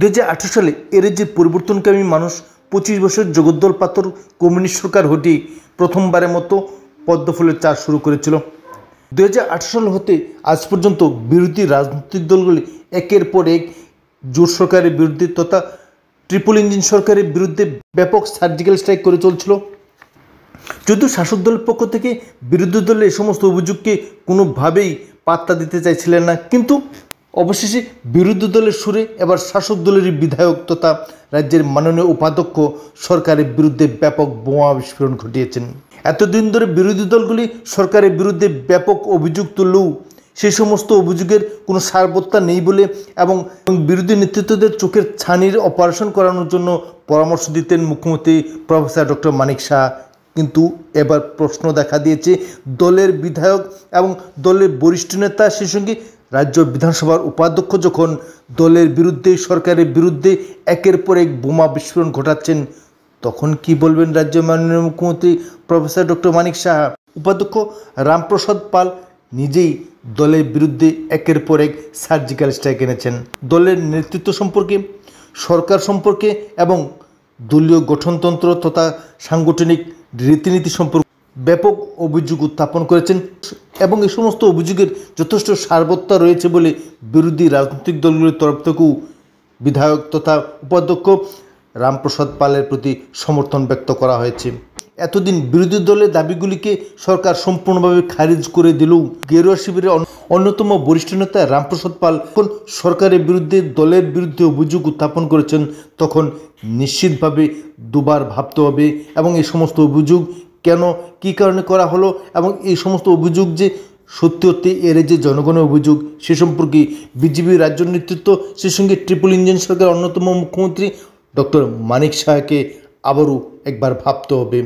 2018 সালে এর যে পরিবর্তনকামী মানুষ 25 বছর জগদ্দল পাথর কমিউনিস্ট সরকার হটি প্রথমবারের মতো পদ্মফুলের চাষ শুরু করেছিল। 2018 সাল হতে আজ পর্যন্ত বিরোধী রাজনৈতিক দলগুলি একের পর এক জোট সরকারের বিরুদ্ধে তথা ট্রিপল ইঞ্জিন সরকারের বিরুদ্ধে ব্যাপক সার্জিক্যাল স্ট্রাইক করে চলছিল। যদিও শাসক দলের পক্ষ থেকে বিরোধী দলের এই সমস্ত অভিযোগকে কোনোভাবেই পাত্তা দিতে চাইছিলেন না, কিন্তু অবশেষে বিরোধী দলের সুরে এবার শাসক দলেরই বিধায়ক তথা রাজ্যের মাননীয় উপাধ্যক্ষ সরকারের বিরুদ্ধে ব্যাপক বোমা বিস্ফোরণ ঘটিয়েছেন। এতদিন ধরে বিরোধী দলগুলি সরকারের বিরুদ্ধে ব্যাপক অভিযোগ তুললেও সেই সমস্ত অভিযোগের কোনো সারবত্তা নেই বলে এবং বিরোধী নেতৃত্বদের চোখের ছানির অপারেশন করানোর জন্য পরামর্শ দিতেন মুখ্যমন্ত্রী প্রফেসর ডক্টর মানিক সাহা। কিন্তু এবার প্রশ্ন দেখা দিয়েছে দলের বিধায়ক এবং দলের বরিষ্ঠ নেতা, সেই সঙ্গে রাজ্য বিধানসভার উপাধ্যক্ষ যখন দলের বিরুদ্ধে সরকারের বিরুদ্ধে একের পর এক বোমা বিস্ফোরণ ঘটাচ্ছেন, তখন কি বলবেন রাজ্য মাননীয় মুখ্যমন্ত্রী প্রফেসর ডক্টর মানিক সাহা? উপাধ্যক্ষ রামপ্রসাদ পাল নিজেই দলের বিরুদ্ধে একের পর এক সার্জিক্যাল স্ট্রাইক এনেছেন। দলের নেতৃত্ব সম্পর্কে, সরকার সম্পর্কে এবং দলীয় গঠনতন্ত্র তথা সাংগঠনিক রীতিনীতি সম্পর্কে ব্যাপক অভিযোগ উত্থাপন করেছেন এবং এই সমস্ত অভিযোগের যথেষ্ট সারবত্তা রয়েছে বলে বিরোধী রাজনৈতিক দলগুলির তরফ থেকেও বিধায়ক তথা উপাধ্যক্ষ রামপ্রসাদ পালের প্রতি সমর্থন ব্যক্ত করা হয়েছে। এতদিন বিরোধী দলের দাবিগুলিকে সরকার সম্পূর্ণভাবে খারিজ করে দিলেও গেরুয়া শিবিরের অন্যতম বরিষ্ঠ নেতা রামপ্রসাদ পাল যখন সরকারের বিরুদ্ধে দলের বিরুদ্ধে অভিযোগ উত্থাপন করেছেন, তখন নিশ্চিতভাবে দুবার ভাবতে হবে এবং এই সমস্ত অভিযোগ কেন, কী কারণে করা হলো এবং এই সমস্ত অভিযোগ যে সত্যি সত্যি এর যে জনগণের অভিযোগ সে সম্পর্কে বিজেপি রাজ্য নেতৃত্ব, সেই সঙ্গে ট্রিপল ইঞ্জিন সরকারের অন্যতম মুখ্যমন্ত্রী ডক্টর মানিক সাহাকে আবারও একবার ভাবতে হবে।